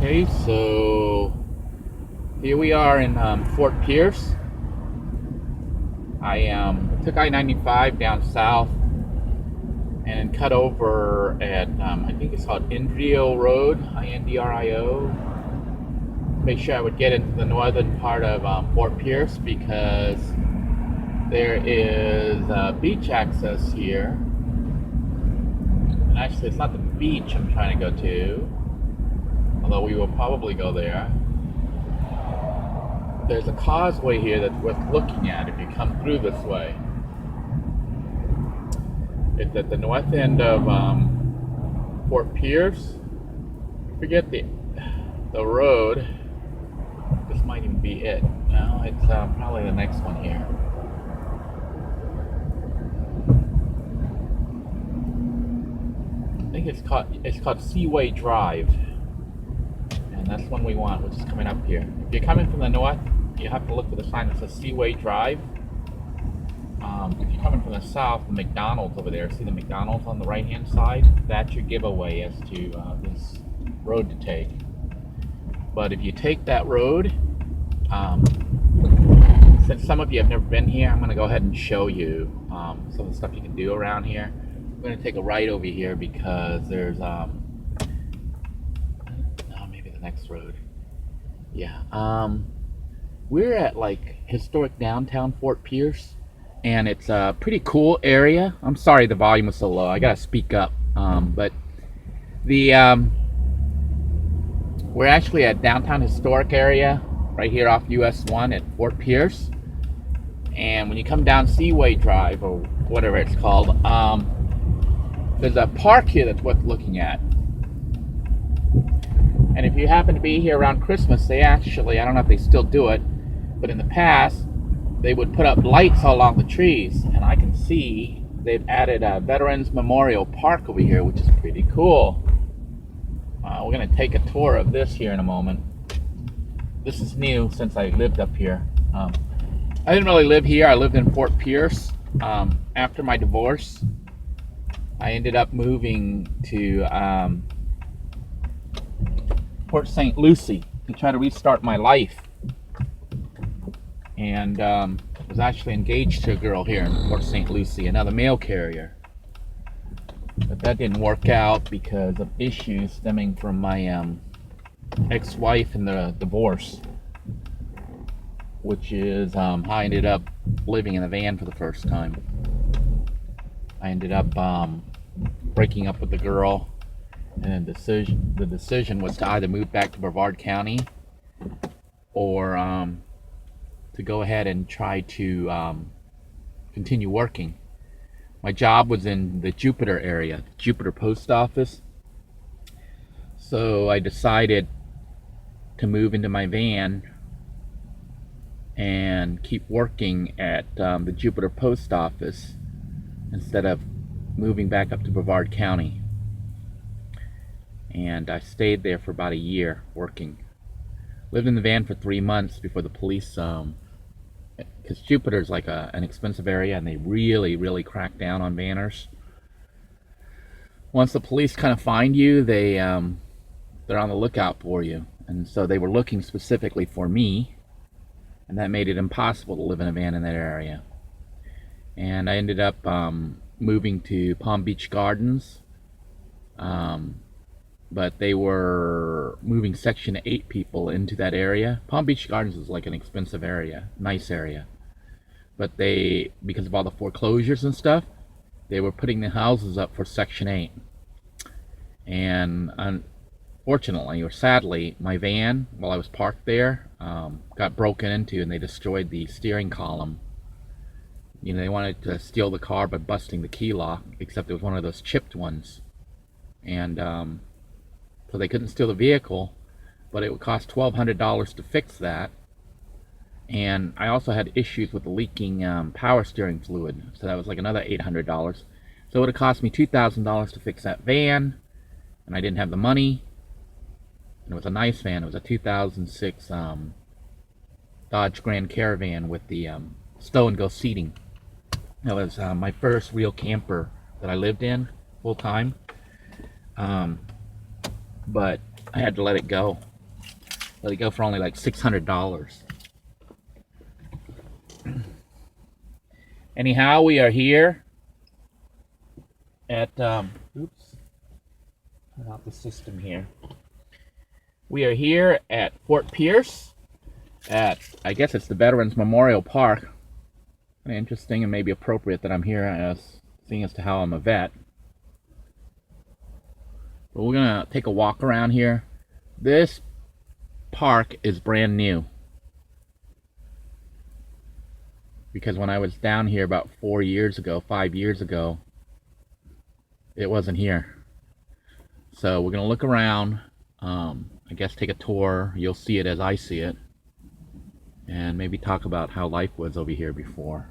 Okay, so here we are in Fort Pierce. I took I-95 down south and cut over at, I think it's called Indrio Road, Indrio. Make sure I would get into the northern part of Fort Pierce because there is beach access here. And actually, it's not the beach I'm trying to go to, although we will probably go there. There's a causeway here that's worth looking at if you come through this way. It's at the north end of Fort Pierce. Forget the road. This might even be it. No, it's probably the next one here. I think it's called Seaway Drive, and that's one we want, which is coming up here. If you're coming from the north, you have to look for the sign that says Seaway Drive. If you're coming from the south, the McDonald's over there, see the McDonald's on the right hand side? That's your giveaway as to this road to take. But if you take that road, since some of you have never been here, I'm going to go ahead and show you some of the stuff you can do around here. I'm going to take a right over here because there's maybe the next road. Yeah, we're at like historic downtown Fort Pierce, and it's a pretty cool area. I'm sorry the volume was so low. I gotta speak up. But the we're actually at downtown historic area right here off US 1 at Fort Pierce. And when you come down Seaway Drive or whatever it's called, there's a park here that's worth looking at. And if you happen to be here around Christmas, they actually, I don't know if they still do it, but in the past, they would put up lights all along the trees. And I can see they've added a Veterans Memorial Park over here, which is pretty cool. We're going to take a tour of this here in a moment. This is new since I lived up here. I didn't really live here. I lived in Fort Pierce. After my divorce, I ended up moving to Port St. Lucie to try to restart my life. And was actually engaged to a girl here in Port St. Lucie, another mail carrier. But that didn't work out because of issues stemming from my ex-wife and the divorce, which is how I ended up living in a van for the first time. I ended up breaking up with the girl, and the decision was to either move back to Brevard County or to go ahead and try to continue working. My job was in the Jupiter area, Jupiter Post Office. So I decided to move into my van and keep working at the Jupiter Post Office instead of moving back up to Brevard County. And I stayed there for about a year working. Lived in the van for 3 months before the police, because Jupiter's like an expensive area and they really crack down on vanners. Once the police kind of find you, they're on the lookout for you. And so they were looking specifically for me, and that made it impossible to live in a van in that area. And I ended up moving to Palm Beach Gardens, but they were moving Section 8 people into that area. Palm Beach Gardens is like an expensive area, nice area. But they, because of all the foreclosures and stuff, they were putting the houses up for Section 8. And unfortunately, or sadly, my van, while I was parked there, got broken into, and they destroyed the steering column. You know, they wanted to steal the car by busting the key lock, except it was one of those chipped ones. And so they couldn't steal the vehicle, but it would cost $1,200 to fix that. And I also had issues with the leaking power steering fluid, so that was like another $800. So it would have cost me $2,000 to fix that van, and I didn't have the money. And it was a nice van. It was a 2006 Dodge Grand Caravan with the stow and go seating. That was my first real camper that I lived in full time. But I had to let it go. But they go for only like $600. Anyhow, we are here at oops, turn off the system here. We are here at Fort Pierce at, I guess it's the Veterans Memorial Park. Kind of interesting and maybe appropriate that I'm here, as seeing as to how I'm a vet. But we're gonna take a walk around here. This park is brand new, because when I was down here about 5 years ago, it wasn't here. So we're gonna look around, I guess take a tour. You'll see it as I see it, and maybe talk about how life was over here before.